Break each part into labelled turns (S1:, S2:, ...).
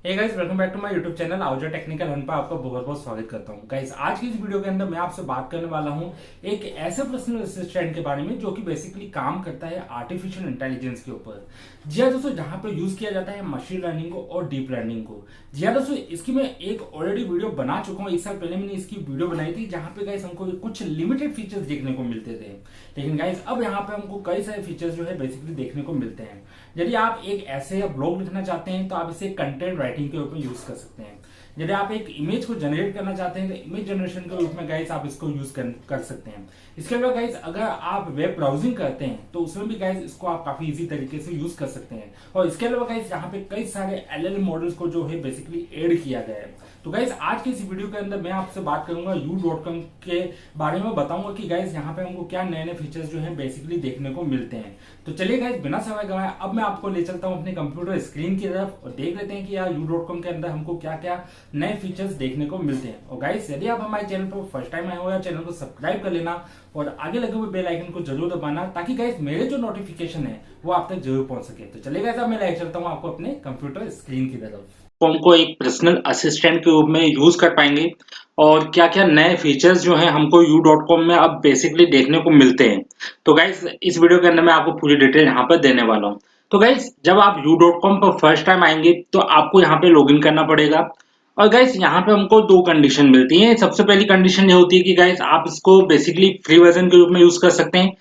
S1: Hey guys, welcome back to my YouTube channel आउजर technical हन पर आपका बहुत बहुत स्वागत करता हूं। गाइस, आज की इस वीडियो के अंदर मैं आपसे बात करने वाला हूं एक ऐसे पर्सनल असिस्टेंट के बारे में जो कि बेसिकली काम करता है आर्टिफिशियल इंटेलिजेंस के ऊपर। जी हाँ दोस्तों, जहां पर यूज किया जाता है मशीन लर्निंग को और डीप लर्निंग को। जी हाँ दोस्तों, इसकी मैं एक ऑलरेडी वीडियो बना चुका हूँ। 1 साल पहले मैंने इसकी वीडियो बनाई थी जहां पे गाइस हमको कुछ लिमिटेड फीचर्स देखने को मिलते थे, लेकिन गाइस अब यहाँ पे हमको कई सारे फीचर्स जो है बेसिकली देखने को मिलते हैं। यदि आप एक ऐसे या ब्लॉग लिखना चाहते हैं तो आप इसे कंटेंट राइटिंग के रूप में यूज कर सकते हैं। यदि आप एक इमेज को जनरेट करना चाहते हैं तो इमेज जनरेशन के रूप में गाइस आप इसको यूज कर सकते हैं। इसके अलावा गाइस अगर आप वेब ब्राउजिंग करते हैं तो उसमें भी गाइस इसको आप काफी इजी तरीके से यूज कर सकते हैं। और इसके अलावा गाइस यहाँ पे कई सारे एलएलएम मॉडल्स को जो है बेसिकली ऐड किया गया है। तो गाइस आज की इस वीडियो के अंदर मैं आपसे बात करूंगा u.com के बारे में, बताऊंगा कि गाइस यहाँ पे हमको क्या नए नए फीचर्स जो है बेसिकली देखने को मिलते हैं। तो चलिए गाइस बिना समय गवाए अब मैं आपको ले चलता हूँ अपने कंप्यूटर स्क्रीन की तरफ और देख लेते हैं कि यार u.com के अंदर हमको क्या क्या नए फीचर्स देखने को मिलते हैं। और गाइस यदि आप हमारे चैनल पर फर्स्ट टाइम आए हो या चैनल को सब्सक्राइब कर लेना और आगे लगे हुए बेल आइकन को जरूर दबाना ताकि गाइस मेरे जो नोटिफिकेशन है वो आप तक जरूर पहुंच सके। तो चलिए गाइस अब मैं ले चलता हूँ आपको अपने कंप्यूटर स्क्रीन की तरफ। फॉर्म को एक पर्सनल असिस्टेंट के रूप में यूज कर पाएंगे और क्या क्या नए फीचर्स जो हैं हमको u.com में अब बेसिकली देखने को मिलते हैं। तो गाइस इस वीडियो के अंदर मैं आपको पूरी डिटेल यहाँ पर देने वाला हूँ। तो गाइस जब आप u.com पर फर्स्ट टाइम आएंगे तो आपको यहाँ पे लॉगिन करना पड़ेगा। और गाइस यहाँ पे हमको दो कंडीशन मिलती है। सबसे पहली कंडीशन ये होती है कि गाइस आप इसको बेसिकली फ्री वर्जन के रूप में यूज कर सकते हैं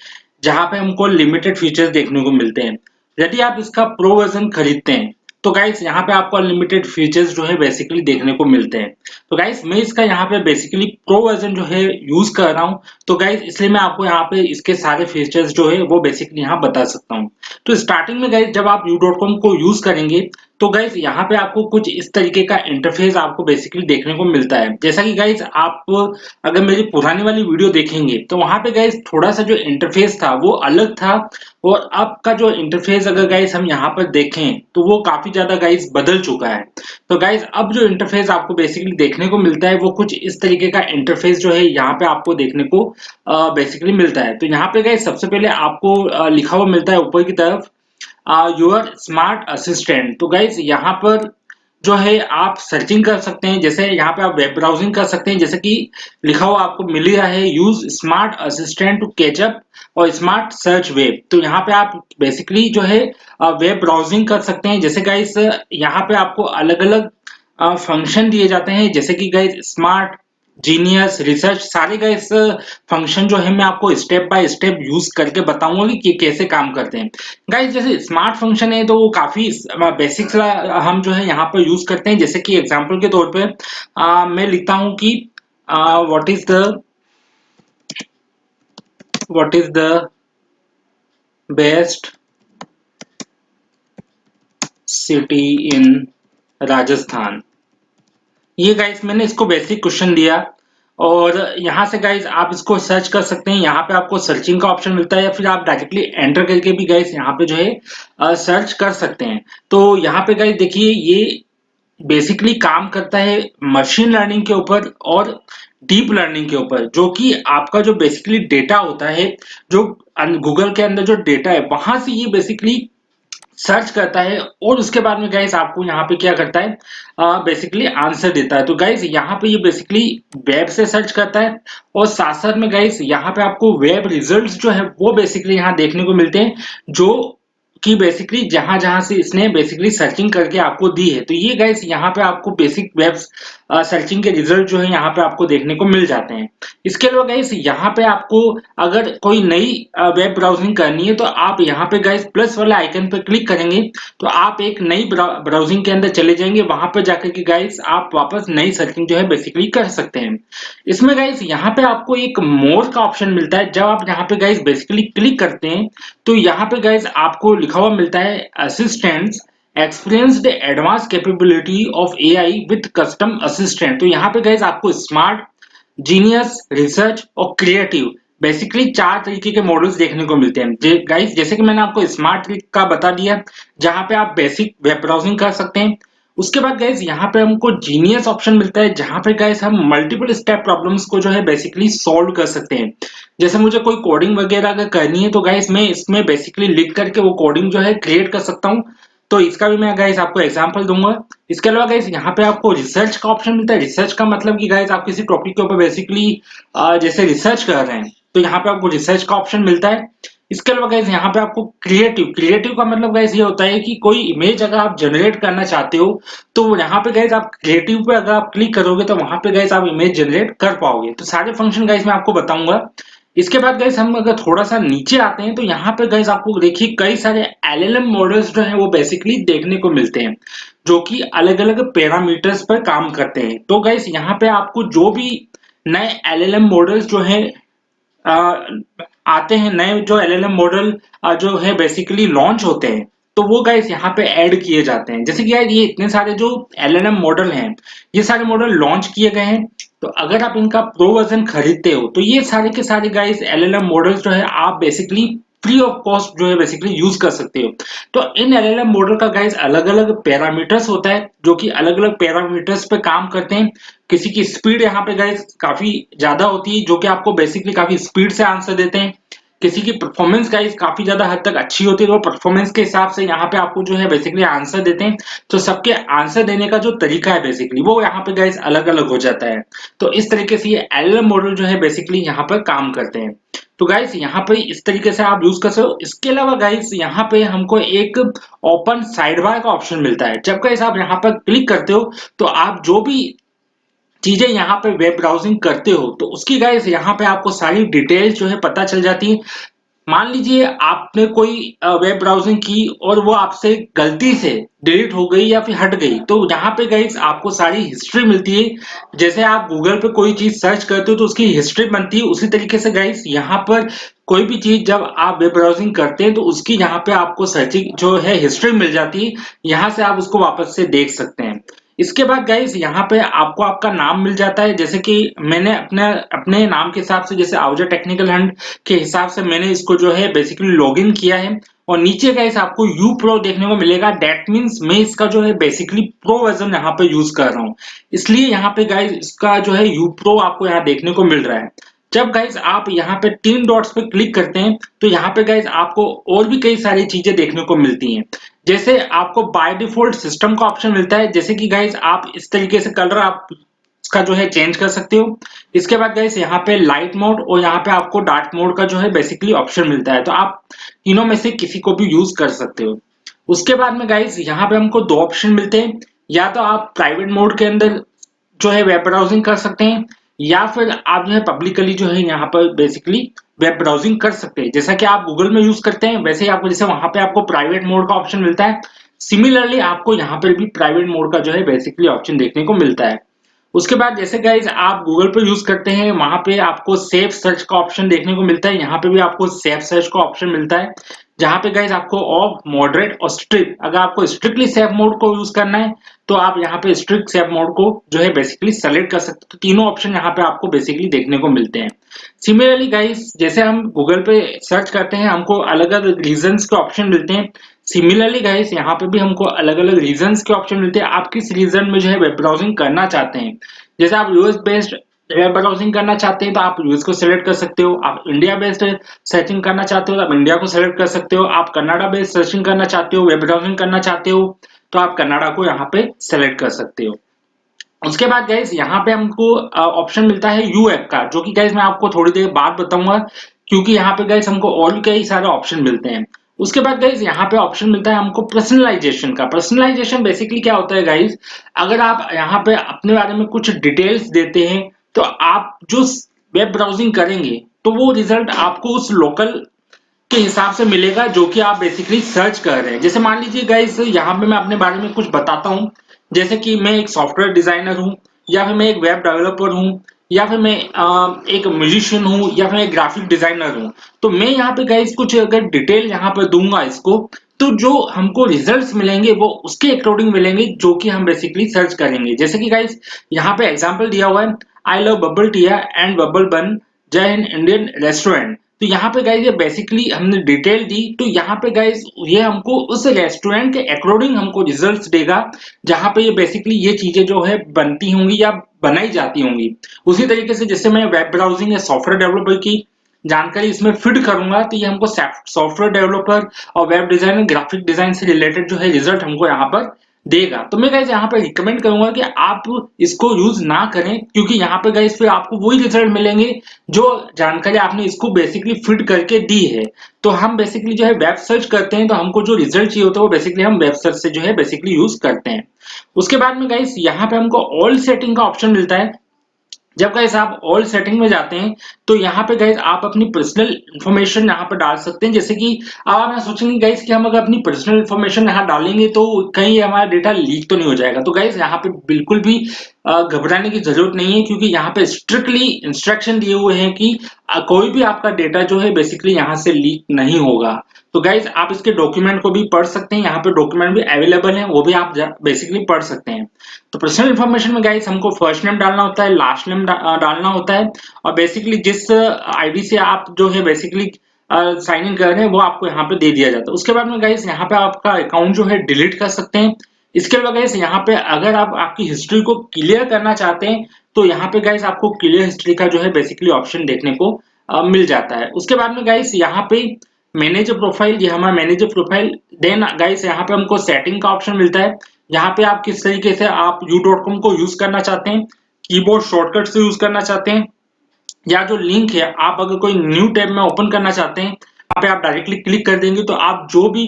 S1: जहाँ पे हमको लिमिटेड फीचर्स देखने को मिलते हैं। यदि आप इसका प्रो वर्जन खरीदते हैं तो गाइस यहाँ पे आपको अनलिमिटेड फीचर्स जो है बेसिकली देखने को मिलते हैं। तो गाइस मैं इसका यहाँ पे बेसिकली प्रो वर्जन जो है यूज कर रहा हूँ। तो गाइस इसलिए मैं आपको यहाँ पे इसके सारे फीचर्स जो है वो बेसिकली यहाँ बता सकता हूँ। तो स्टार्टिंग में गाइस जब आप u.com को यूज करेंगे तो गाइस यहाँ पे आपको कुछ इस तरीके का इंटरफेस आपको बेसिकली देखने को मिलता है। जैसा कि गाइस आप अगर मेरी पुरानी वाली वीडियो देखेंगे तो वहां पे गाइस थोड़ा सा जो इंटरफेस था वो अलग था और अब का जो इंटरफेस अगर गाइस हम यहाँ पर देखें तो वो काफी ज्यादा गाइस बदल चुका है। तो गाइस अब जो इंटरफेस आपको बेसिकली देखने को मिलता है वो कुछ इस तरीके का इंटरफेस जो है यहाँ पे आपको देखने को बेसिकली मिलता है। तो यहाँ पे गाइस सबसे पहले आपको लिखा हुआ मिलता है ऊपर की तरफ योर स्मार्ट असिस्टेंट। तो गाइस यहाँ पर जो है आप सर्चिंग कर सकते हैं, जैसे यहाँ पे आप वेब ब्राउजिंग कर सकते हैं, जैसे कि लिखा हुआ आपको मिल रहा है use smart assistant to catch up और स्मार्ट सर्च वेब। तो यहाँ पे आप बेसिकली जो है वेब ब्राउजिंग कर सकते हैं। जैसे गाइस यहाँ पे आपको अलग अलग फंक्शन दिए जाते हैं, जैसे कि गाइस स्मार्ट जीनियस रिसर्च सारे का इस फंक्शन जो है मैं आपको स्टेप बाय स्टेप यूज करके बताऊंगा कि कैसे काम करते हैं। गाइस जैसे स्मार्ट फंक्शन है तो वो काफी बेसिक्स हम जो है यहाँ पर यूज करते हैं। जैसे कि एग्जांपल के तौर पे मैं लिखता हूँ कि what is the best city in Rajasthan. ये गाइस मैंने इसको बेसिक क्वेश्चन दिया और यहाँ से गाइस आप इसको सर्च कर सकते हैं। यहाँ पे आपको सर्चिंग का ऑप्शन मिलता है या फिर आप डायरेक्टली एंटर करके भी गाइस यहाँ पे जो है सर्च कर सकते हैं। तो यहाँ पे गाइस देखिए ये बेसिकली काम करता है मशीन लर्निंग के ऊपर और डीप लर्निंग के ऊपर, जो कि आपका जो बेसिकली डेटा होता है, जो गूगल के अंदर जो डेटा है वहां से ये बेसिकली सर्च करता है और उसके बाद में गाइस आपको यहाँ पे क्या करता है बेसिकली आंसर देता है। तो गाइस यहाँ पे ये बेसिकली वेब से सर्च करता है और साथ साथ में गाइस यहाँ पे आपको वेब रिजल्ट्स जो है वो बेसिकली यहाँ देखने को मिलते हैं, जो कि बेसिकली जहां जहां से इसने बेसिकली सर्चिंग करके आपको दी है। तो ये गाइस यहाँ पे आपको बेसिक वेब सर्चिंग के रिजल्ट जो है यहाँ पे आपको देखने को मिल जाते हैं। इसके अलावा गाइस यहाँ पे आपको अगर कोई नई वेब ब्राउजिंग करनी है तो आप यहाँ पे गाइस प्लस वाले आइकन पे क्लिक करेंगे तो आप एक नई ब्राउजिंग के अंदर चले जाएंगे। वहां पे जाकर के गाइस आप वापस नई सर्चिंग जो है बेसिकली कर सकते हैं। इसमें गाइस यहाँ पे आपको एक मोर का ऑप्शन मिलता है। जब आप यहाँ पे गाइस बेसिकली क्लिक करते हैं तो यहाँ पे गाइस आपको लिखा हुआ मिलता है assistants experienced advance capability of AI with custom assistant. तो यहाँ पे गाइस आपको स्मार्ट, जीनियस, रिसर्च और क्रिएटिव बेसिकली 4 तरीके के मॉडल्स देखने को मिलते हैं। गाइस जैसे कि मैंने आपको स्मार्ट का बता दिया जहां पे आप बेसिक वेब ब्राउजिंग कर सकते हैं। उसके बाद गाइस यहाँ पे हमको जीनियस ऑप्शन मिलता है जहां पे गाइस हम मल्टीपल स्टेप प्रॉब्लम्स को जो है बेसिकली सॉल्व कर सकते हैं। जैसे मुझे कोई कोडिंग वगैरह अगर करनी है तो गाइस मैं इसमें बेसिकली लिख करके वो कोडिंग जो है क्रिएट कर सकता हूँ तो इसका भी मैं गाइस आपको एग्जांपल दूंगा। इसके अलावा गाइस यहाँ पे आपको रिसर्च का ऑप्शन मिलता है। रिसर्च का मतलब कि गाइस आप किसी टॉपिक के ऊपर बेसिकली जैसे रिसर्च कर रहे हैं तो यहाँ पे आपको रिसर्च का ऑप्शन मिलता है। इसके अलावा गाइस यहाँ पे आपको क्रिएटिव क्रिएटिव का मतलब गाइस ये होता है कि कोई इमेज अगर आप जनरेट करना चाहते हो तो यहाँ पे गाइस आप क्रिएटिव पे अगर आप क्लिक करोगे तो वहां पे गाइस आप इमेज जनरेट कर पाओगे। तो सारे फंक्शन गाइस मैं आपको बताऊंगा। इसके बाद गाइस हम अगर थोड़ा सा नीचे आते हैं तो यहाँ पे गाइस आपको देखिए कई सारे एलएलएम मॉडल्स जो हैं वो बेसिकली देखने को मिलते हैं जो कि अलग अलग पैरामीटर्स पर काम करते हैं। तो गाइस यहाँ पे आपको जो भी नए एलएलएम मॉडल्स जो है आते हैं, नए जो एलएलएम मॉडल जो है बेसिकली लॉन्च होते हैं तो वो गाइस यहाँ पे ऐड किए जाते हैं। जैसे कि यार ये इतने सारे जो एलएलएम मॉडल हैं ये सारे मॉडल लॉन्च किए गए हैं। तो अगर आप इनका प्रो वर्जन खरीदते हो तो ये सारे के सारे गाइस एलएलएम मॉडल्स जो है आप बेसिकली फ्री ऑफ कॉस्ट जो है बेसिकली यूज कर सकते हो। तो इन एलएलएम मॉडल का गाइस अलग अलग पैरामीटर्स होता है जो कि अलग अलग पैरामीटर्स पे काम करते हैं। किसी की स्पीड यहाँ पे गाइस काफी ज्यादा होती है जो कि आपको बेसिकली काफी स्पीड से आंसर देते हैं। किसी की परफॉर्मेंस गाइस काफी ज्यादा हद तक अच्छी होती है तो परफॉर्मेंस के हिसाब से यहाँ पे आपको जो है बेसिकली आंसर देते हैं। तो सबके आंसर देने का जो तरीका है बेसिकली वो यहाँ पे गाइस अलग अलग हो जाता है। तो इस तरीके से ये एलएलएम मॉडल जो है बेसिकली यहाँ पर काम करते हैं। तो गाइस यहाँ पे इस तरीके से आप यूज कर सकते हो। इसके अलावा गाइस यहाँ पे हमको एक ओपन साइडबार का ऑप्शन मिलता है। जब गाइस आप यहाँ पर क्लिक करते हो तो आप जो भी चीजें यहाँ पे वेब ब्राउजिंग करते हो तो उसकी गाइस यहाँ पे आपको सारी डिटेल्स जो है पता चल जाती है। मान लीजिए आपने कोई वेब ब्राउजिंग की और वो आपसे गलती से डिलीट हो गई या फिर हट गई तो यहाँ पे गाइस आपको सारी हिस्ट्री मिलती है। जैसे आप गूगल पे कोई चीज सर्च करते हो तो उसकी हिस्ट्री बनती है उसी तरीके से गाइस यहाँ पर कोई भी चीज जब आप वेब ब्राउजिंग करते हैं तो उसकी यहाँ पे आपको सर्चिंग जो है हिस्ट्री मिल जाती है। यहाँ से आप उसको वापस से देख सकते हैं। इसके बाद गाइस यहाँ पे आपको आपका नाम मिल जाता है। जैसे कि मैंने अपने अपने नाम के हिसाब से जैसे आउजा टेक्निकल हंट के हिसाब से मैंने इसको जो है बेसिकली लॉगिन किया है। और नीचे गाइस आपको यू प्रो देखने को मिलेगा। दैट मींस मैं इसका जो है बेसिकली प्रो वर्जन यहाँ पे यूज कर रहा हूँ इसलिए यहाँ पे गाइस इसका जो है यू प्रो आपको यहाँ देखने को मिल रहा है। जब गाइस आप यहाँ पे तीन डॉट्स पे क्लिक करते हैं तो यहाँ पे गाइस आपको और भी कई सारी चीजें देखने को मिलती हैं। जैसे आपको बाय डिफॉल्ट सिस्टम का ऑप्शन मिलता है। जैसे कि गाइस आप इस तरीके से कलर आप इसका जो है चेंज कर सकते हो। इसके बाद गाइस यहाँ पे लाइट मोड और यहाँ पे आपको डार्क मोड का जो है बेसिकली ऑप्शन मिलता है। तो आप तीनों में से किसी को भी यूज कर सकते हो। उसके बाद में गाइस यहाँ पे हमको दो ऑप्शन मिलते हैं। या तो आप प्राइवेट मोड के अंदर जो है वेब ब्राउजिंग कर सकते हैं या फिर आप जो है पब्लिकली जो है यहाँ पर बेसिकली वेब ब्राउजिंग कर सकते हैं। जैसा कि आप गूगल में यूज करते हैं वैसे ही आपको जैसे वहां पे आपको प्राइवेट मोड का ऑप्शन मिलता है सिमिलरली आपको यहाँ पर भी प्राइवेट मोड का जो है बेसिकली ऑप्शन देखने को मिलता है। उसके बाद जैसे गाइज आप गूगल पे यूज करते हैं वहां पे आपको सेफ सर्च का ऑप्शन देखने को मिलता है। यहाँ पे भी आपको सेफ सर्च का ऑप्शन मिलता है जहां पे गाइज आपको ऑफ मॉडरेट और स्ट्रिक्ट अगर आपको स्ट्रिक्टली सेफ मोड को यूज करना है तो आप यहाँ पे स्ट्रिक्ट सेफ मोड को जो है बेसिकली सेलेक्ट कर सकते हो। तो तीनों ऑप्शन यहाँ पे आपको बेसिकली देखने को मिलते हैं। सिमिलरली गाइज जैसे हम गूगल पे सर्च करते हैं हमको अलग अलग रीजन्स के ऑप्शन मिलते हैं। सिमिलरली गाइस यहाँ पे भी हमको अलग अलग रीजन्स के ऑप्शन मिलते हैं। आप किस रीजन में जो है वेब ब्राउजिंग करना चाहते हैं। जैसे आप यूएस बेस्ड वेब ब्राउजिंग करना चाहते हैं तो आप यूएस को सिलेक्ट कर सकते हो। आप इंडिया बेस्ड सर्चिंग करना चाहते हो तो आप इंडिया को सिलेक्ट कर सकते हो। आप कनाडा बेस्ड सर्चिंग करना चाहते हो वेब ब्राउजिंग करना चाहते हो तो आप कनाडा को यहाँ पे सिलेक्ट कर सकते हो। उसके बाद गाइस यहाँ पे हमको ऑप्शन मिलता है यू ऐप का जो कि गाइस मैं आपको थोड़ी देर बाद बताऊंगा क्योंकि यहाँ पे गाइस हमको और भी कई सारे ऑप्शन मिलते हैं। उसके बाद गाइस यहाँ पे ऑप्शन मिलता है हमको पर्सनलाइजेशन का। पर्सनलाइजेशन बेसिकली क्या होता है गाइस अगर आप यहाँ पे अपने बारे में कुछ डिटेल्स देते हैं तो आप जो वेब ब्राउजिंग करेंगे तो वो रिजल्ट आपको उस लोकल के हिसाब से मिलेगा जो कि आप बेसिकली सर्च कर रहे हैं। जैसे मान लीजिए गाइस यहाँ पे मैं अपने बारे में कुछ बताता हूँ जैसे कि मैं एक सॉफ्टवेयर डिजाइनर हूँ या फिर मैं एक वेब डेवलपर हूँ या फिर मैं एक म्यूजिशियन हूँ या फिर एक ग्राफिक डिजाइनर हूँ। तो मैं यहाँ पे गाइस कुछ अगर डिटेल यहाँ पे दूंगा इसको तो जो हमको रिजल्ट्स मिलेंगे वो उसके अकॉर्डिंग मिलेंगे जो कि हम बेसिकली सर्च करेंगे। जैसे कि गाइस यहाँ पे एग्जांपल दिया हुआ है I love bubble tea and bubble bun जय हिंद इंडियन रेस्टोरेंट। तो यहाँ पे गाइस ये बेसिकली हमने डिटेल दी तो यहाँ पे गाइस ये हमको उस रेस्टोरेंट के अकॉर्डिंग हमको रिजल्ट्स देगा जहाँ पे ये बेसिकली ये चीजें जो है बनती होंगी या बनाई जाती होंगी। उसी तरीके से जैसे मैं वेब ब्राउजिंग या सॉफ्टवेयर डेवलपर की जानकारी इसमें फिट करूंगा तो ये हमको सॉफ्टवेयर डेवलपर और वेब डिजाइन, ग्राफिक डिजाइन से रिलेटेड जो है रिजल्ट हमको यहाँ पर देगा। तो मैं गाइस यहाँ पे रिकमेंड करूंगा कि आप इसको यूज ना करें, क्योंकि यहाँ पे गाइस फिर आपको वही रिजल्ट मिलेंगे जो जानकारी आपने इसको बेसिकली फिट करके दी है। तो हम बेसिकली जो है वेब सर्च करते हैं, तो हमको जो रिजल्ट चाहिए होता है वो बेसिकली हम वेब सर्च से जो है बेसिकली यूज करते हैं। उसके बाद में गाइस यहाँ पे हमको ऑल सेटिंग का ऑप्शन मिलता है। जब गाइस आप ऑल सेटिंग में जाते हैं तो यहाँ पे गाइस आप अपनी पर्सनल इंफॉर्मेशन यहाँ पे डाल सकते हैं। जैसे कि अब आप सोचेंगे गाइस कि हम अगर अपनी पर्सनल इंफॉर्मेशन यहाँ डालेंगे तो कहीं हमारा डेटा लीक तो नहीं हो जाएगा। तो गाइस यहाँ पे बिल्कुल भी घबराने की जरूरत नहीं है, क्योंकि यहाँ पे स्ट्रिक्टली इंस्ट्रक्शन दिए हुए हैं कि कोई भी आपका डेटा जो है बेसिकली यहाँ से लीक नहीं होगा। तो गाइज आप इसके डॉक्यूमेंट को भी पढ़ सकते हैं, यहाँ पे डॉक्यूमेंट भी अवेलेबल है, वो भी आप बेसिकली पढ़ सकते हैं। तो पर्सनल इन्फॉर्मेशन में गाइज हमको फर्स्ट नेम डालना होता है, लास्ट नेम डालना होता है, और बेसिकली जिस आईडी से आप जो है बेसिकली साइन इन कर रहे हैं वो आपको यहाँ पे दे दिया जाता है। उसके बाद में गाइज यहाँ पे आपका अकाउंट जो है डिलीट कर सकते हैं। इसके अलावा गाइज यहाँ पे अगर आप आपकी हिस्ट्री को क्लियर करना चाहते हैं तो यहाँ पे गाइज आपको क्लियर हिस्ट्री का जो है बेसिकली ऑप्शन देखने को मिल जाता है। उसके बाद में गाइज यहाँ पे मैनेज प्रोफाइल, ये हमारा मैनेज प्रोफाइल। देन गाइस यहाँ पे हमको सेटिंग का ऑप्शन मिलता है। यहाँ पे आप किस तरीके से आप u.com को यूज करना चाहते हैं, कीबोर्ड शॉर्टकट से यूज करना चाहते हैं, या जो लिंक है आप अगर कोई न्यू टैब में ओपन करना चाहते हैं, यहाँ पे आप डायरेक्टली क्लिक कर देंगे तो आप जो भी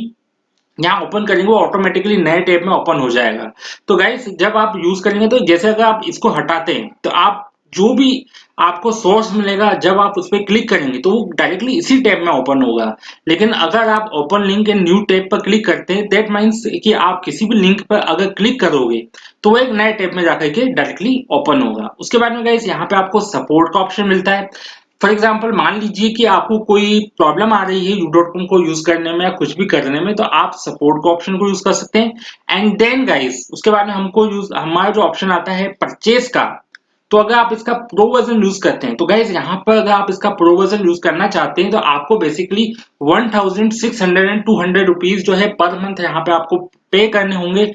S1: यहाँ ओपन करेंगे वो ऑटोमेटिकली नए टैब में ओपन हो जाएगा। तो गाइस जब आप यूज करेंगे तो जैसे अगर आप इसको हटाते हैं तो आप जो भी आपको सोर्स मिलेगा जब आप उस पर क्लिक करेंगे तो वो डायरेक्टली इसी टैब में ओपन होगा। लेकिन अगर आप open link in new tab पर क्लिक करते हैं, दैट मीन्स कि आप किसी भी लिंक पर अगर क्लिक करोगे तो वो एक नए टैब में जाकर के डायरेक्टली ओपन होगा। उसके बाद में गाइस यहाँ पे आपको सपोर्ट का ऑप्शन मिलता है। फॉर एग्जाम्पल मान लीजिए कि आपको कोई प्रॉब्लम आ रही है u.com को यूज करने में या कुछ भी करने में, तो आप सपोर्ट का ऑप्शन को यूज कर सकते हैं। एंड देन गाइस उसके बाद में हमको यूज हमारा जो ऑप्शन आता है परचेज का, तो अगर आप इसका प्रो वर्जन यूज करते हैं तो गाइज यहाँ पर अगर आप इसका प्रो वर्जन यूज करना चाहते हैं तो आपको बेसिकली 1600 एंड 200 रुपीज जो है पर मंथ यहाँ पे आपको पे करने होंगे,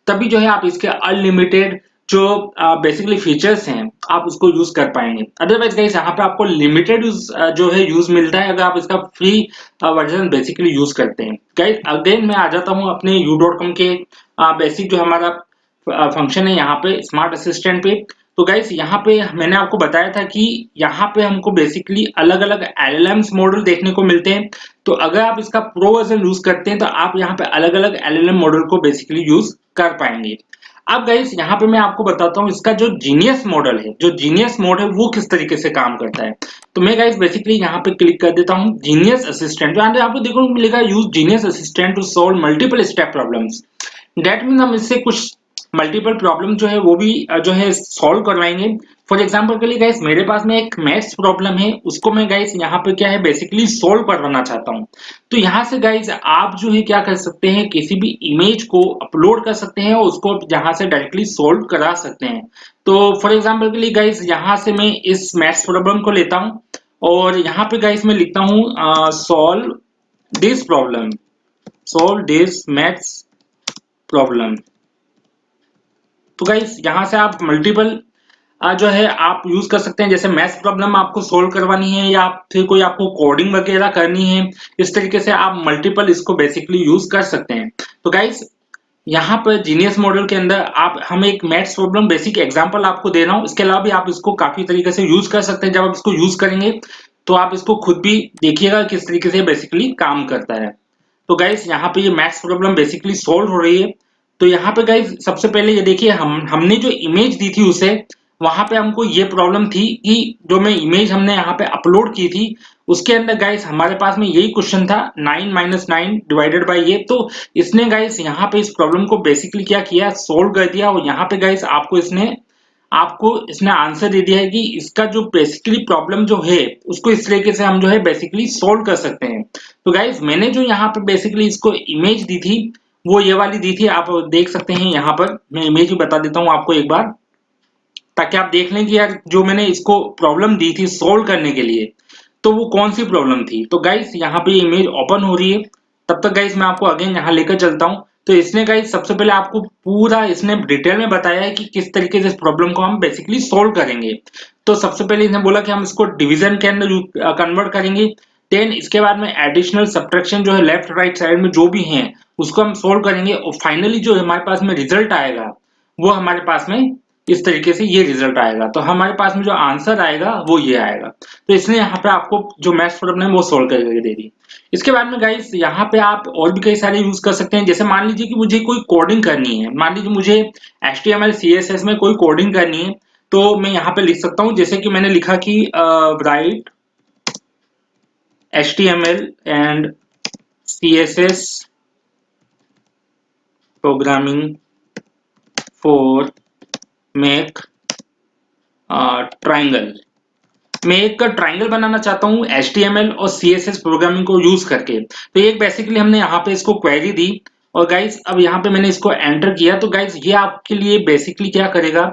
S1: तभी जो है आप इसके अनलिमिटेड जो बेसिकली फीचर्स हैं आप उसको यूज कर पाएंगे। अदरवाइज गाइस यहाँ पे आपको लिमिटेड यूज जो है यूज मिलता है अगर आप इसका फ्री वर्जन बेसिकली यूज करते हैं। गाइस अगेन मैं आ जाता हूँ अपने u.com के बेसिक जो हमारा फंक्शन है यहाँ पे स्मार्ट असिस्टेंट पे। तो गाइस यहाँ पे मैंने आपको बताया था कि यहाँ पे हमको बेसिकली अलग अलग LLMs मॉडल देखने को मिलते हैं। तो अगर आप इसका प्रो वर्जन यूज करते हैं तो आप यहाँ पे अलग अलग LLM मॉडल को बेसिकली यूज कर पाएंगे। अब गाइस यहाँ पे मैं आपको बताता हूँ इसका जो जीनियस मॉडल है, जो जीनियस मोड है वो किस तरीके से काम करता है। तो मैं गाइस बेसिकली यहाँ पे क्लिक कर देता हूँ जीनियस असिस्टेंट। तो आपको देखो मिलेगा use genius assistant to solve multiple step problems. That mean हम इससे कुछ मल्टीपल प्रॉब्लम जो है वो भी जो है सॉल्व करवाएंगे। फॉर एग्जांपल के लिए गाइस मेरे पास में एक मैथ्स प्रॉब्लम है, उसको मैं गाइस यहाँ पे क्या है बेसिकली सॉल्व करवाना चाहता हूँ। तो यहाँ से गाइस आप जो है क्या कर सकते हैं, किसी भी इमेज को अपलोड कर सकते हैं और उसको यहाँ से डायरेक्टली सॉल्व करा सकते हैं। तो फॉर एग्जाम्पल के लिए गाइस यहाँ से मैं इस मैथ्स प्रॉब्लम को लेता हूँ और यहाँ पे गाइस मैं लिखता हूँ solve this problem, solve this maths problem. तो गाइस यहाँ से आप मल्टीपल जो है आप यूज कर सकते हैं। जैसे मैथ्स प्रॉब्लम आपको सोल्व करवानी है या फिर कोई आपको कोडिंग वगैरह करनी है, इस तरीके से आप मल्टीपल इसको बेसिकली यूज कर सकते हैं। तो गाइस यहाँ पर जीनियस मॉडल के अंदर आप हम एक मैथ्स प्रॉब्लम बेसिक एग्जांपल आपको दे रहा हूँ, इसके अलावा भी आप इसको काफी तरीके से यूज कर सकते हैं। जब आप इसको यूज करेंगे तो आप इसको खुद भी देखिएगा किस तरीके से बेसिकली काम करता है। तो गाइस यहाँ पे ये मैथ्स प्रॉब्लम बेसिकली सोल्व हो रही है। तो यहाँ पे गाइस सबसे पहले ये देखिए हमने जो इमेज दी थी उसे, वहां पे हमको ये प्रॉब्लम थी कि जो मैं इमेज हमने यहाँ पे अपलोड की थी उसके अंदर गाइस हमारे पास में यही क्वेश्चन था 9 - 9 डिवाइडेड बाय ये। तो इसने गाइस यहाँ पे इस प्रॉब्लम को बेसिकली क्या किया, सोल्व कर दिया। और यहाँ पे गाइस आपको इसने आंसर दे दिया है कि इसका जो बेसिकली प्रॉब्लम जो है उसको इस तरीके से हम जो है बेसिकली सोल्व कर सकते हैं। तो गाइस मैंने जो यहाँ पे बेसिकली इसको इमेज दी थी वो ये वाली दी थी, आप देख सकते हैं। यहाँ पर मैं इमेज भी बता देता हूँ आपको एक बार, ताकि आप देख लें कि यार जो मैंने इसको प्रॉब्लम दी थी सोल्व करने के लिए तो वो कौन सी प्रॉब्लम थी। तो गाइस यहाँ पे इमेज ओपन हो रही है, तब तक गाइस मैं आपको अगेन यहाँ लेकर चलता हूँ। तो इसने गाइस सबसे पहले आपको पूरा इसने डिटेल में बताया है कि किस तरीके से इस प्रॉब्लम को हम बेसिकली सोल्व करेंगे। तो सबसे पहले इसने बोला कि हम इसको डिवीजन के अंदर कन्वर्ट करेंगे, देन इसके बाद में एडिशनल सब्ट्रैक्शन जो है लेफ्ट राइट साइड में जो भी है उसको हम सोल्व करेंगे, और फाइनली जो हमारे पास में रिजल्ट आएगा वो हमारे पास में इस तरीके से ये रिजल्ट आएगा। तो हमारे पास में जो आंसर आएगा वो ये आएगा। तो इसने यहाँ पे आपको जो मैथ्स प्रॉब्लम है वो सोल्व करके दे दी। इसके बाद में गाइस यहाँ पे आप और भी कई सारे यूज कर सकते हैं। जैसे मान लीजिए कि मुझे कोई कोडिंग करनी है, मान लीजिए मुझे HTML CSS में कोई कोडिंग करनी है, तो मैं यहाँ पे लिख सकता हूँ, जैसे कि मैंने लिखा कि right HTML and CSS programming for make triangle. मैं एक ट्राइंगल बनाना चाहता हूँ HTML और CSS प्रोग्रामिंग को यूज करके। तो ये बेसिकली हमने यहाँ पे इसको क्वेरी दी, और गाइस अब यहाँ पे मैंने इसको एंटर किया। तो गाइस ये आपके लिए बेसिकली क्या करेगा,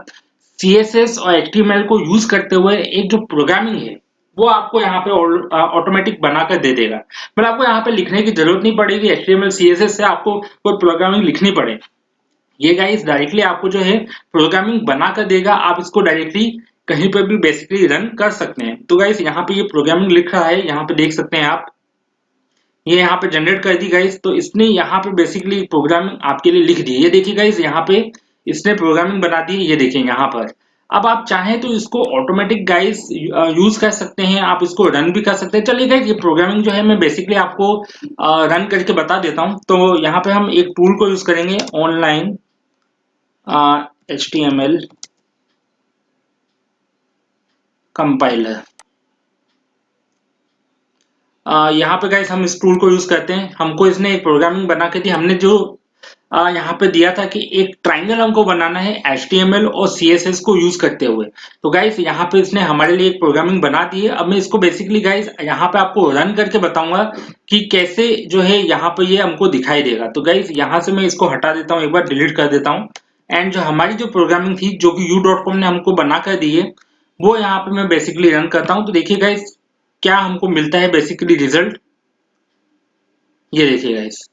S1: CSS और HTML को यूज करते हुए एक जो प्रोग्रामिंग है वो आपको यहाँ पे ऑटोमेटिक बनाकर दे देगा। मतलब आपको यहाँ पे लिखने की जरूरत नहीं पड़ेगी HTML CSS से आपको कोई प्रोग्रामिंग लिखनी पड़े। ये गाइस डायरेक्टली आपको जो है प्रोग्रामिंग बना कर देगा, आप इसको डायरेक्टली कहीं पर भी बेसिकली रन कर सकते हैं। तो गाइस यहाँ पे ये प्रोग्रामिंग लिख रहा है, यहाँ पे देख सकते हैं आप, ये यहाँ पे जनरेट कर दी गाइस। तो इसने यहाँ पे बेसिकली प्रोग्रामिंग आपके लिए लिख दी। ये देखिए गाइस यहाँ पे इसने प्रोग्रामिंग बना दी, ये देखिए यहाँ पर। अब आप चाहें तो इसको ऑटोमेटिक गाइस यूज कर सकते हैं, आप इसको रन भी कर सकते हैं। चलिए गाइस ये प्रोग्रामिंग जो है मैं बेसिकली आपको रन करके बता देता हूँ। तो यहाँ पे हम एक टूल को यूज करेंगे, ऑनलाइन HTML कंपाइलर। यहाँ पे गाइस हम इस टूल को यूज करते हैं। हमको इसने एक प्रोग्रामिंग बना के दी। हमने जो यहाँ पे दिया था कि एक ट्राइंगल हमको बनाना है HTML और CSS को यूज करते हुए। तो गाइस यहाँ पे इसने हमारे लिए एक प्रोग्रामिंग बना दी है। अब मैं इसको बेसिकली गाइस यहाँ पे आपको रन करके बताऊंगा कि कैसे जो है यहाँ पे ये हमको दिखाई देगा। तो गाइस यहाँ से मैं इसको हटा देता हूँ, एक बार डिलीट कर देता हूँ। एंड जो हमारी जो प्रोग्रामिंग थी जो कि u.com ने हमको बना कर दी है वो यहाँ पे मैं बेसिकली रन करता हूँ। तो देखिए गाइस क्या हमको मिलता है बेसिकली रिजल्ट, ये देखिए गाइस।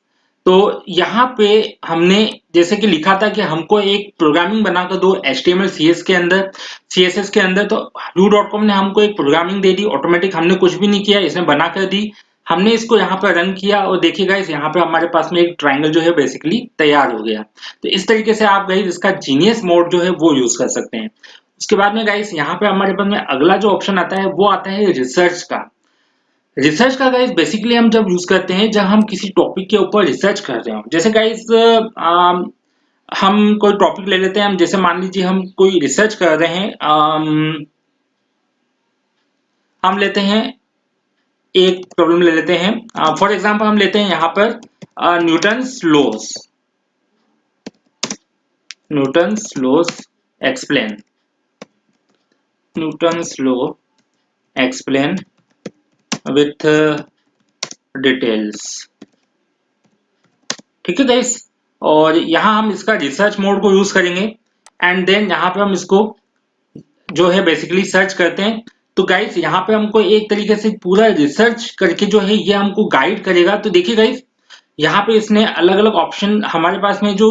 S1: तो यहाँ पे हमने जैसे कि लिखा था कि हमको एक प्रोग्रामिंग बनाकर दो HTML CSS के अंदर। तो u.com ने हमको एक प्रोग्रामिंग दे दी ऑटोमेटिक, हमने कुछ भी नहीं किया, इसने बना कर दी। हमने इसको यहाँ पर रन किया और देखिए गाइस यहाँ पे हमारे पास में एक ट्राइंगल जो है बेसिकली तैयार हो गया। तो इस तरीके से आप गाइस इसका जीनियस मोड जो है वो यूज कर सकते हैं। उसके बाद में गाइस यहाँ पे हमारे पास में अगला जो ऑप्शन आता है वो आता है रिसर्च का। रिसर्च का गाइस बेसिकली हम जब यूज करते हैं जब हम किसी टॉपिक के ऊपर रिसर्च कर रहे हो। जैसे गाइस हम कोई टॉपिक ले लेते हैं, हम जैसे मान लीजिए हम कोई रिसर्च कर रहे हैं, हम लेते हैं एक प्रॉब्लम ले लेते हैं। फॉर एग्जांपल हम लेते हैं यहाँ पर Newton's laws explain, Newton's law explain with details. ठीक है गाइस, और यहाँ हम इसका रिसर्च मोड को यूज करेंगे एंड देन यहाँ पे हम इसको जो है बेसिकली सर्च करते हैं। तो गाइस यहाँ पे हमको एक तरीके से पूरा रिसर्च करके जो है ये हमको गाइड करेगा। तो देखिए गाइस यहाँ पे इसने अलग अलग ऑप्शन हमारे पास में जो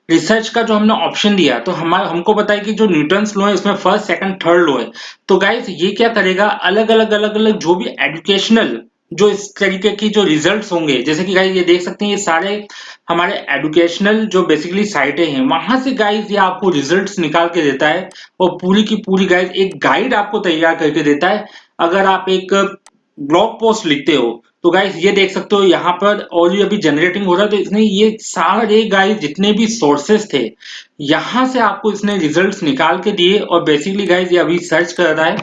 S1: रिसर्च का जो हमने ऑप्शन दिया, तो हमको पता है कि जो न्यूटन्स लॉ है इसमें फर्स्ट सेकंड थर्ड लॉ है। तो गाइस ये क्या करेगा, अलग अलग जो भी एजुकेशनल जो इस तरीके की जो रिजल्ट्स होंगे, जैसे कि गाइस ये देख सकते हैं ये सारे हमारे एजुकेशनल जो बेसिकली साइटें हैं, वहां से गाइस ये आपको रिजल्ट्स निकाल के देता है और पूरी की पूरी गाइस एक गाइड आपको तैयार करके देता है। अगर आप एक ब्लॉग पोस्ट लिखते हो तो गाइस ये देख सकते हो यहाँ पर ऑलरेडी अभी जनरेटिंग हो रहा है। तो इसने ये सारे गाइस जितने भी सोर्सेस थे यहाँ से आपको इसने रिजल्ट्स निकाल के दिए, और बेसिकली गाइस ये अभी सर्च कर रहा है।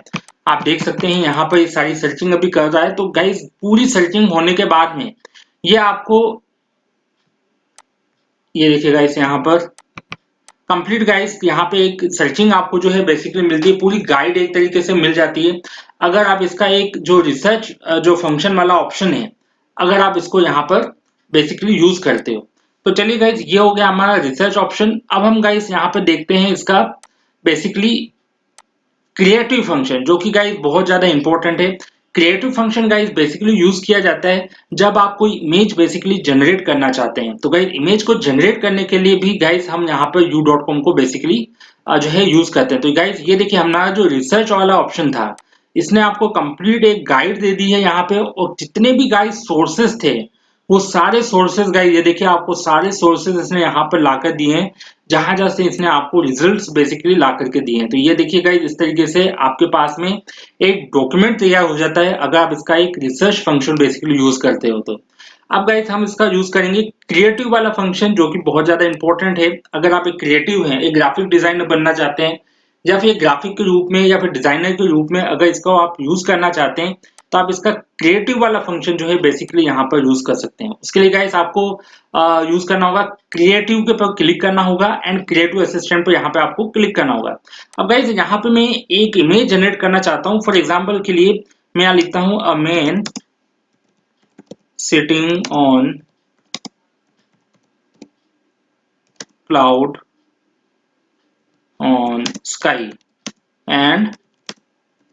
S1: आप देख सकते हैं यहाँ पर ये सारी सर्चिंग अभी कर रहा है। तो गाइस पूरी सर्चिंग होने के बाद में ये आपको ये देखिए गाइस यहाँ पर कंप्लीट गाइस यहाँ पे एक सर्चिंग आपको जो है बेसिकली मिलती है, पूरी गाइड एक तरीके से मिल जाती है। अगर आप इसका एक जो रिसर्च जो फंक्शन वाला ऑप्शन है अगर आप इसको यहाँ पर बेसिकली यूज करते हो। तो चलिए गाइस ये हो गया हमारा रिसर्च ऑप्शन। अब हम गाइस यहाँ पे देखते हैं इसका बेसिकली क्रिएटिव फंक्शन, जो कि गाइस बहुत ज्यादा इंपॉर्टेंट है। Creative function guys basically use किया जाता है जब आप कोई इमेज बेसिकली जनरेट करना चाहते हैं। तो गाइस इमेज को जनरेट करने के लिए भी गाइस हम यहाँ पर u.com को बेसिकली जो है यूज करते हैं। तो गाइस ये देखिए हमारा जो रिसर्च वाला ऑप्शन था, इसने आपको कंप्लीट एक गाइड दे दी है यहाँ पे, और जितने भी गाइस सोर्सेस थे वो सारे सोर्सेज गाइस ये देखिए आपको सारे सोर्सेज इसने यहाँ पर लाकर दिए हैं, जहां जहां से इसने आपको रिजल्ट्स बेसिकली ला करके दिए हैं। तो ये देखिए गाइस इस तरीके से आपके पास में एक डॉक्यूमेंट तैयार हो जाता है अगर आप इसका एक रिसर्च फंक्शन बेसिकली यूज करते हो तो। अब गाइस हम इसका यूज करेंगे क्रिएटिव वाला फंक्शन, जो कि बहुत ज्यादा इंपॉर्टेंट है। अगर आप एक क्रिएटिव हैं, एक ग्राफिक डिजाइनर बनना चाहते हैं, या फिर ग्राफिक के रूप में या फिर डिजाइनर के रूप में अगर इसको आप यूज करना चाहते हैं, तो आप इसका क्रिएटिव वाला फंक्शन जो है बेसिकली यहाँ पर यूज कर सकते हैं। उसके लिए गाइस आपको यूज करना होगा, क्रिएटिव के पर क्लिक करना होगा एंड क्रिएटिव असिस्टेंट पर यहाँ पे आपको क्लिक करना होगा। अब गाइस यहाँ पे मैं एक इमेज जनरेट करना चाहता हूँ। फॉर एग्जाम्पल के लिए मैं यहाँ लिखता हूँ a man sitting on cloud on sky and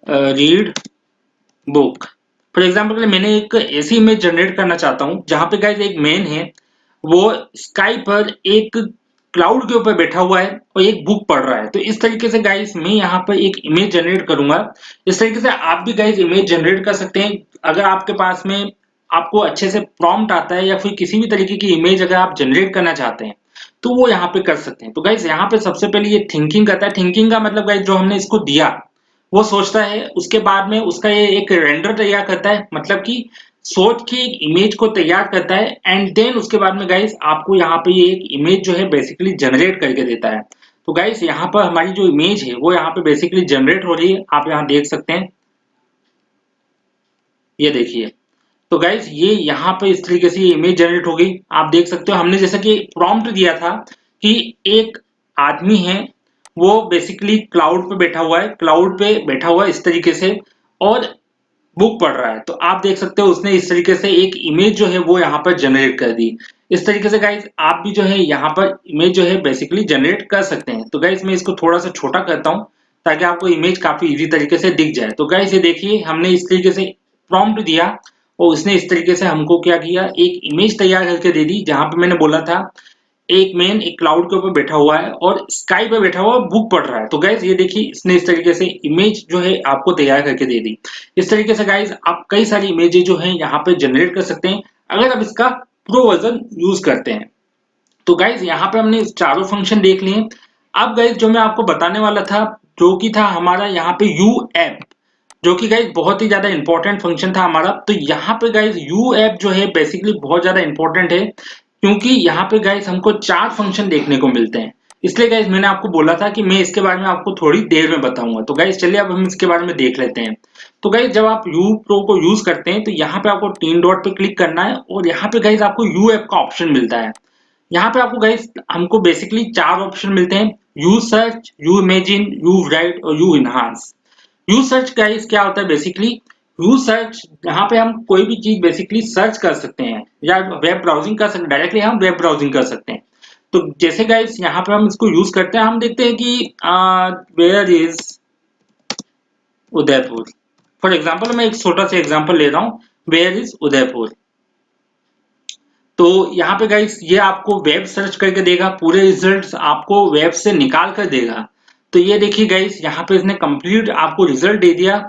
S1: read book. For example के लिए मैंने एक ऐसी इमेज जनरेट करना चाहता हूँ जहां पे गाइस एक मैन है, वो स्काई पर एक क्लाउड के ऊपर बैठा हुआ है और एक बुक पढ़ रहा है। तो इस तरीके से गाइस मैं यहाँ पर एक इमेज जनरेट करूंगा। इस तरीके से आप भी गाइस इमेज जनरेट कर सकते हैं अगर आपके पास में आपको अच्छे से प्रॉम्प्ट आता है, या फिर किसी भी तरीके की इमेज अगर आप जनरेट करना चाहते हैं तो वो यहाँ पे कर सकते हैं। तो गाइस यहाँ पे सबसे पहले ये थिंकिंग करता है। थिंकिंग का मतलब गाइस जो हमने इसको दिया वो सोचता है, उसके बाद में उसका ये एक रेंडर तैयार करता है, मतलब कि सोच के एक इमेज को तैयार करता है, एंड देन उसके बाद में गाइस आपको यहाँ पे ये एक इमेज जो है बेसिकली जनरेट करके देता है। तो गाइस यहाँ पर हमारी जो इमेज है वो यहाँ पे बेसिकली जनरेट हो रही है, आप यहाँ देख सकते हैं, ये देखिए। तो गाइस ये यहाँ पे इस तरीके से ये इमेज जनरेट हो गई, आप देख सकते हो। हमने जैसा कि प्रॉम्प्ट दिया था कि एक आदमी है, वो बेसिकली क्लाउड पे बैठा हुआ है, क्लाउड पे बैठा हुआ है इस तरीके से, और बुक पढ़ रहा है। तो आप देख सकते हो उसने इस तरीके से एक इमेज जो है वो यहाँ पर जनरेट कर दी। इस तरीके से गाइस आप भी जो है यहाँ पर इमेज जो है बेसिकली जनरेट कर सकते हैं। तो गाइस मैं इसको थोड़ा सा छोटा करता हूँ ताकि आपको इमेज काफी इजी तरीके से दिख जाए। तो गाइस ये देखिए हमने इस तरीके से प्रॉम्प्ट दिया और उसने इस तरीके से हमको क्या किया, एक इमेज तैयार करके दे दी, जहां पे मैंने बोला था एक मैन एक क्लाउड के ऊपर बैठा हुआ है और स्काई पे बैठा हुआ बुक पढ़ रहा है। तो गाइस ये देखिए इसने इस तरीके से इमेज जो है आपको तैयार करके दे दी। इस तरीके से गाइस आप कई सारी इमेजेस जो है यहाँ पे जनरेट कर सकते हैं अगर आप इसका प्रो वर्जन यूज करते हैं। तो गाइस यहाँ पे हमने चारों फंक्शन देख लिए। अब गाइस जो मैं आपको बताने वाला था, जो कि था हमारा यहाँ पे यू ऐप, जो कि गाइस बहुत ही ज्यादा इंपॉर्टेंट फंक्शन था हमारा। तो यहाँ पे गाइस यू ऐप जो है बेसिकली बहुत ज्यादा इंपॉर्टेंट है, क्योंकि यहाँ पे गाइस हमको 4 फंक्शन देखने को मिलते हैं। इसलिए गाइस मैंने आपको बोला था कि मैं इसके बारे में आपको थोड़ी देर में बताऊंगा। तो गाइस चलिए अब हम इसके बारे में देख लेते हैं। तो गाइस जब आप यू प्रो को यूज करते हैं तो यहाँ पे आपको 3 डॉट पे क्लिक करना है, और यहाँ पे गाइस आपको यू ऐप का ऑप्शन मिलता है। यहाँ पे आपको गाइस हमको बेसिकली 4 ऑप्शन मिलते हैं, you search, you imagine, you write और you enhance. You search guys क्या होता है बेसिकली, यू सर्च यहाँ पे हम कोई भी चीज बेसिकली सर्च कर सकते हैं, या वेब ब्राउजिंग कर सकते हैं, डायरेक्टली हम वेब ब्राउजिंग कर सकते हैं। तो जैसे गाइस यहाँ पे हम इसको यूज करते हैं, हम देखते हैं कि where is Udaipur. For example मैं एक छोटा सा एग्जाम्पल ले रहा हूँ, वेयर इज उदयपुर। तो यहाँ पे गाइस ये आपको वेब सर्च करके देगा, पूरे रिजल्ट्स आपको वेब से निकाल कर देगा। तो ये देखिए गाइस यहाँ पे इसने कंप्लीट आपको रिजल्ट दे दिया।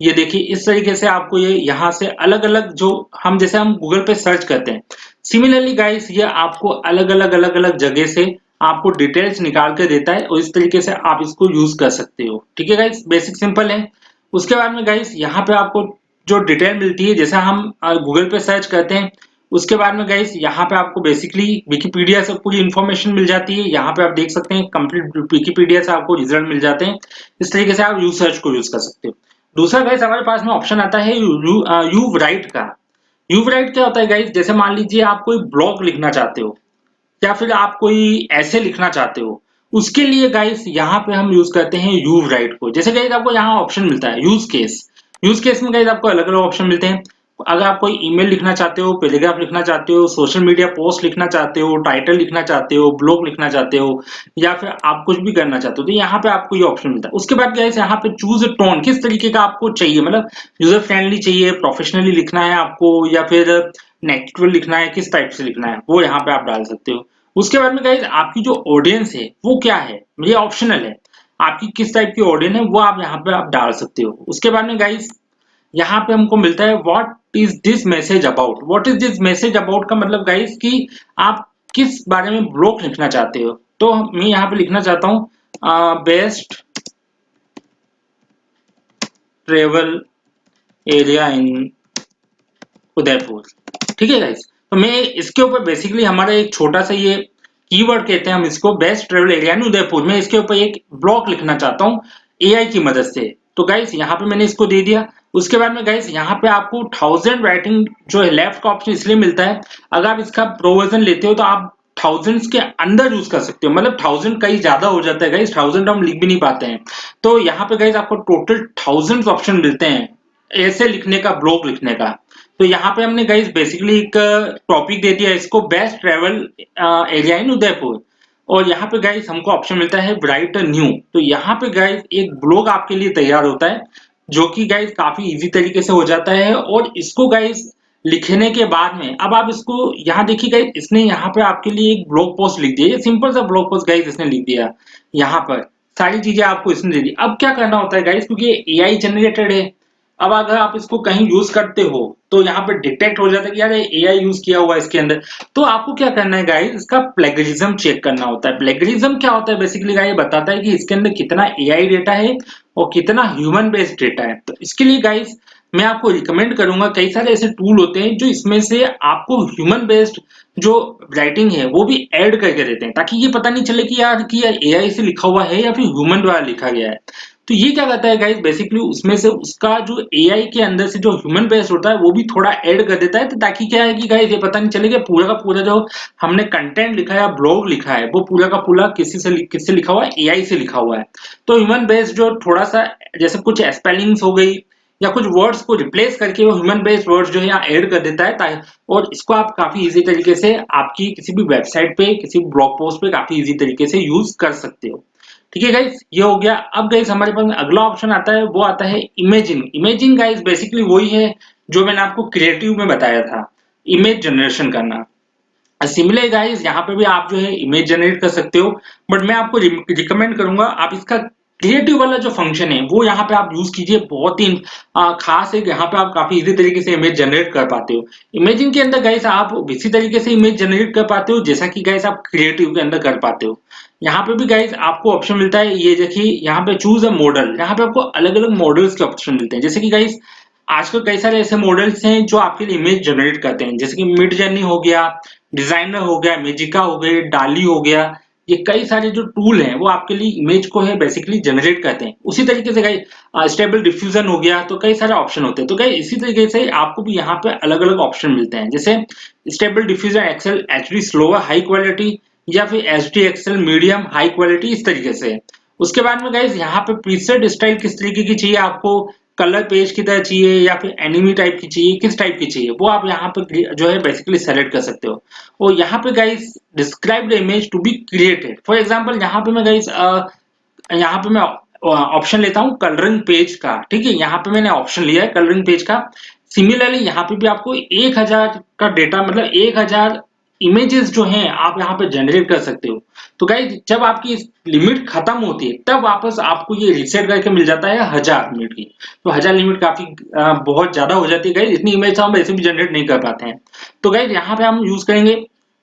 S1: ये देखिए इस तरीके से आपको ये यहाँ से अलग अलग जो हम जैसे हम गूगल पे सर्च करते हैं, सिमिलरली गाइस ये आपको अलग अलग जगह से आपको डिटेल्स निकाल कर देता है, और इस तरीके से आप इसको यूज कर सकते हो। ठीक है गाइस, बेसिक सिंपल है। उसके बाद में गाइस यहाँ पे आपको जो डिटेल मिलती है, जैसा हम गूगल पे सर्च करते हैं, उसके बाद में गाइस यहाँ पे आपको बेसिकली विकिपीडिया से पूरी इन्फॉर्मेशन मिल जाती है। यहाँ पे आप देख सकते हैं कंप्लीट विकिपीडिया से आपको रिजल्ट मिल जाते हैं। इस तरीके से आप यू सर्च को यूज कर सकते हो। दूसरा गाइस हमारे पास में ऑप्शन आता है यू राइट का। यू राइट क्या होता है गाइस, जैसे मान लीजिए आप कोई ब्लॉग लिखना चाहते हो, या फिर आप कोई ऐसे लिखना चाहते हो, उसके लिए गाइस यहाँ पे हम यूज करते हैं यू राइट को। जैसे गाइस आपको यहाँ ऑप्शन मिलता है यूज केस। यूज केस में गाइस आपको अलग अलग ऑप्शन मिलते हैं। अगर आप कोई ईमेल लिखना चाहते हो, पैराग्राफ लिखना चाहते हो, सोशल मीडिया पोस्ट लिखना चाहते हो, टाइटल लिखना चाहते हो, ब्लॉग लिखना चाहते हो, या फिर आप कुछ भी करना चाहते हो, तो यहाँ पे आपको ये ऑप्शन मिलता है। उसके बाद गाइस यहाँ पे चूज अ टोन, किस तरीके का आपको चाहिए, मतलब यूजर फ्रेंडली चाहिए, प्रोफेशनली लिखना है आपको, या फिर नेचुरल लिखना है, किस टाइप से लिखना है वो यहाँ पे आप डाल सकते हो। उसके बाद में गाइस आपकी जो ऑडियंस है वो क्या है, ये ऑप्शनल है, आपकी किस टाइप की ऑडियंस है वो आप यहाँ पे आप डाल सकते हो। उसके बाद में गाइस यहाँ पे हमको मिलता है what is this message about. What is this message about का मतलब गाइस कि आप किस बारे में ब्लॉग लिखना चाहते हो। तो मैं यहाँ पे लिखना चाहता हूँ best travel area in Udaipur. ठीक है गाइस, तो मैं इसके ऊपर बेसिकली हमारा एक छोटा सा ये कीवर्ड कहते हैं हम इसको, best travel area in Udaipur, मैं इसके ऊपर एक ब्लॉग लिखना चाहता हूँ एआई की मदद से। तो गाइस यहाँ पे मैंने इसको दे दिया। उसके बाद में गाइस यहाँ पे आपको 1000 राइटिंग जो है लेफ्ट का ऑप्शन इसलिए मिलता है, अगर आप इसका प्रो वर्जन लेते हो तो आप थाउजेंड्स के अंदर यूज कर सकते हो, मतलब 1000 कहीं ज्यादा हो जाता है गाइस, 1000 हम लिख भी नहीं पाते हैं। तो यहाँ पे गाइस आपको टोटल 1000 ऑप्शन मिलते हैं ऐसे लिखने का, ब्लॉग लिखने का। तो यहाँ पे हमने गाइस बेसिकली एक टॉपिक दे दिया इसको, best travel area in Udaipur, और यहाँ पे गाइस हमको ऑप्शन मिलता है राइट न्यू। तो यहाँ पे गाइस एक ब्लॉग आपके लिए तैयार होता है जो कि गाइस काफी इजी तरीके से हो जाता है। और इसको गाइस लिखने के बाद में अब आप इसको यहाँ देखिए गाइस, इसने यहाँ पे आपके लिए एक ब्लॉग पोस्ट लिख दिया, ये सिंपल सा ब्लॉग पोस्ट गाइस इसने लिख दिया, यहाँ पर सारी चीजें आपको इसने दे दी। अब क्या करना होता है गाइस, क्योंकि एआई जनरेटेड है, अब अगर आप इसको कहीं यूज करते हो तो यहाँ पे डिटेक्ट हो जाता है कि यार एआई यूज किया हुआ है इसके अंदर। तो आपको क्या करना है गाइस, इसका प्लेगरिज्म चेक करना होता है। प्लेगरिज्म क्या होता है, बेसिकली गाइस बताता है कि इसके अंदर कितना एआई डेटा है और कितना ह्यूमन बेस्ड डेटा है। तो इसके लिए गाइस मैं आपको रिकमेंड करूंगा, कई सारे ऐसे टूल होते हैं जो इसमें से आपको ह्यूमन बेस्ड जो राइटिंग है वो भी ऐड करके देते हैं, ताकि ये पता नहीं चले कि यार एआई से लिखा हुआ है या फिर ह्यूमन द्वारा लिखा गया है। तो ये क्या करता है गाइस, बेसिकली उसमें से उसका जो एआई के अंदर से जो ह्यूमन बेस्ड होता है वो भी थोड़ा ऐड कर देता है, तो ताकि क्या है कि गाइस ये पता नहीं चले कि पूरा का पूरा जो हमने कंटेंट लिखा है या ब्लॉग लिखा है वो पूरा का पूरा किससे लिखा हुआ है, एआई से लिखा हुआ है। तो ह्यूमन बेस्ड जो थोड़ा सा जैसे कुछ स्पेलिंग्स हो गई या कुछ वर्ड्स को रिप्लेस करके वो ह्यूमन बेस्ड वर्ड्स जो है यहाँ ऐड कर देता है, और इसको आप काफी इजी तरीके से आपकी किसी भी वेबसाइट पे, किसी ब्लॉग पोस्ट पे काफी इजी तरीके से यूज कर सकते हो। ठीक है गाइस, ये हो गया। अब गाइस हमारे पास अगला ऑप्शन आता है, वो आता है इमेजिंग। इमेजिंग गाइस बेसिकली वही है जो मैंने आपको क्रिएटिव में बताया था, इमेज जनरेशन करना। सिमिलर गाइस यहाँ पे भी आप जो है इमेज जनरेट कर सकते हो, बट मैं आपको रिकमेंड करूंगा आप इसका क्रिएटिव वाला जो फंक्शन है वो यहाँ पे आप यूज कीजिए, बहुत ही खास है। यहाँ पे आप काफी इजी तरीके से इमेज जनरेट कर पाते हो। इमेजिंग के अंदर गाइस आप इसी तरीके से इमेज जनरेट कर पाते हो जैसा कि गाइस आप क्रिएटिव के अंदर कर पाते हो। यहाँ पे भी गाइस आपको ऑप्शन मिलता है, ये देखिए यहाँ पे चूज अ मॉडल, यहाँ पे आपको अलग अलग मॉडल्स के ऑप्शन मिलते हैं। जैसे कि गाइस आजकल कई सारे ऐसे मॉडल्स हैं जो आपके लिए इमेज जनरेट करते हैं, जैसे कि मिड जर्नी हो गया, डिजाइनर हो गया, मेजिका हो गई, डाली हो गया। ये कई सारे जो टूल हैं वो आपके लिए इमेज को है बेसिकली जनरेट करते हैं। उसी तरीके से गाइस स्टेबल डिफ्यूजन हो गया, तो कई सारे ऑप्शन होते हैं। तो गाइस इसी तरीके से आपको भी यहाँ पे अलग अलग ऑप्शन मिलते हैं, जैसे stable diffusion XL HD slower high quality, या फिर HD XL medium high quality, इस तरीके से। उसके बाद में गाइस यहाँ पे प्रीसेट स्टाइल किस तरीके की चाहिए आपको, कलर पेज की तरह चाहिए या फिर एनिमी टाइप की चाहिए, किस टाइप की चाहिए वो आप यहाँ पे जो है बेसिकली सेलेक्ट कर सकते हो। और यहाँ पे guys describe the image to be created, for example यहाँ पे मैं गाइस यहाँ पे मैं ऑप्शन लेता हूँ कलरिंग पेज का। ठीक है, यहाँ पे मैंने ऑप्शन लिया है कलरिंग पेज का। सिमिलरली यहाँ पे भी आपको 1000 का डेटा, मतलब 1000 इमेजेस जो हैं आप यहाँ पे जनरेट कर सकते हो। तो गाइस जब आपकी लिमिट खत्म होती है तब वापस आपको ये रीसेट करके मिल जाता है 1000 लिमिट की। तो 1000 लिमिट काफी बहुत ज्यादा हो जाती है गाइस, इतनी इमेज हम ऐसे भी जनरेट नहीं कर पाते हैं। तो गाइस यहाँ पे हम यूज करेंगे,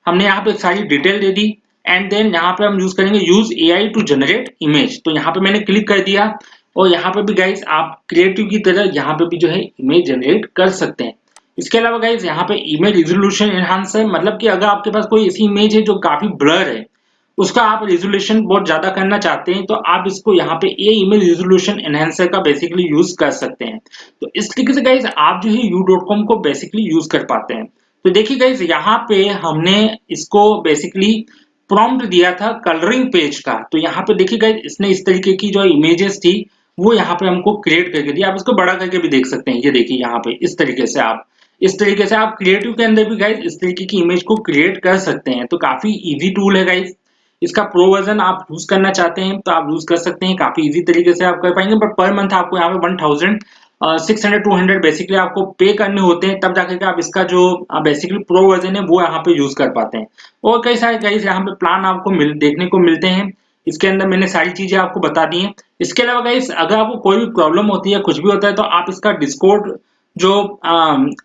S1: हमने यहाँ पे सारी डिटेल दे दी, एंड देन यहाँ पे हम यूज करेंगे use AI to generate image. तो यहाँ पे मैंने क्लिक कर दिया, और यहाँ पे भी गाइस आप क्रिएटिव की तरह यहाँ पे भी जो है इमेज जनरेट कर सकते हैं। इसके अलावा गाइस यहाँ पे इमेज रिजोल्यूशन एनहांस है, मतलब कि अगर आपके पास कोई ऐसी इमेज है जो काफी ब्लर है, उसका आप रिजोल्यूशन बहुत ज्यादा करना चाहते हैं, तो आप इसको यहाँ पे ये इमेज रिजोल्यूशन एनहांसर का बेसिकली यूज कर सकते हैं। तो इस तरीके से गाइस आप जो है u.com को बेसिकली यूज कर पाते हैं। तो देखिए गाइस यहाँ पे हमने इसको बेसिकली प्रॉम्प्ट दिया था कलरिंग पेज का। तो यहाँ पे देखिए गाइस इसने इस तरीके की जो इमेजेस थी वो यहाँ पे हमको क्रिएट करके दिया। आप इसको बड़ा करके भी देख सकते हैं, ये देखिए यहाँ पे इस तरीके से आप इस तरीके से आप क्रिएटिव के अंदर भी गाइस इस तरीके की इमेज को क्रिएट कर सकते हैं। तो काफी इजी टूल है गाइस। इसका प्रो वर्जन आप यूज करना चाहते हैं तो आप यूज कर सकते हैं, काफी इजी तरीके से आप कर पाएंगे। बट पर मंथ आपको यहाँ पे 1600-200 बेसिकली आपको पे करने होते हैं, तब जाकर के आप इसका जो बेसिकली प्रो वर्जन है वो यहाँ पे यूज कर पाते हैं। और कई सारे गाइस यहाँ पे प्लान आपको देखने को मिलते हैं। इसके अंदर मैंने सारी चीजें आपको बता दी हैं। इसके अलावा गाइस अगर आपको कोई भी प्रॉब्लम होती है, कुछ भी होता है, तो आप इसका डिस्कॉर्ड जो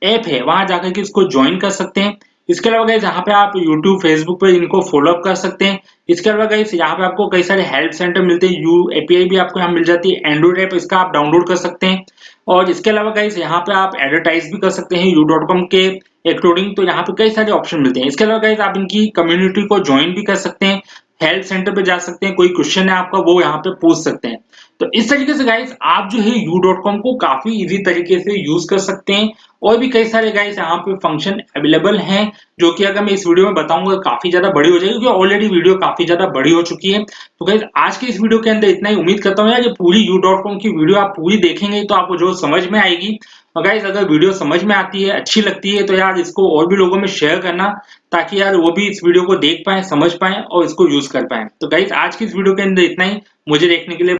S1: ऐप है वहां जाकर के इसको ज्वाइन कर सकते हैं। इसके अलावा गाइस यहाँ पे आप YouTube, Facebook पे इनको फॉलो अप कर सकते हैं। इसके अलावा गाइस यहाँ पे आपको कई सारे हेल्प सेंटर मिलते हैं, यू एपीआई भी आपको यहाँ मिल जाती है, एंड्रॉइड ऐप इसका आप डाउनलोड कर सकते हैं। और इसके अलावा गाइस यहाँ पे आप एडवर्टाइज भी कर सकते हैं u.com के अकॉर्डिंग। तो यहाँ पे कई सारे ऑप्शन मिलते हैं। इसके अलावा गाइस आप इनकी कम्युनिटी को ज्वाइन भी कर सकते हैं, हेल्प सेंटर पे जा सकते हैं, कोई क्वेश्चन है आपका वो यहाँ पे पूछ सकते हैं। तो इस तरीके से गाइस आप जो है u.com को काफी इजी तरीके से यूज कर सकते हैं। और भी कई सारे गाइस यहाँ पे फंक्शन अवेलेबल हैं, जो कि अगर मैं इस वीडियो में बताऊंगा काफी ज्यादा बड़ी हो जाएगी, क्योंकि ऑलरेडी वीडियो काफी ज्यादा बड़ी हो चुकी है। तो गाइस आज के इस वीडियो के अंदर इतना ही। उम्मीद करता हूँ यार ये पूरी u.com की वीडियो आप पूरी देखेंगे तो आपको जो समझ में आएगी। और गाइस अगर वीडियो समझ में आती है, अच्छी लगती है, तो यार इसको और भी लोगों में शेयर करना, ताकि यार वो भी इस वीडियो को देख पाए, समझ पाए और इसको यूज कर पाए। तो गाइस आज की इस वीडियो के अंदर इतना ही। मुझे देखने के लिए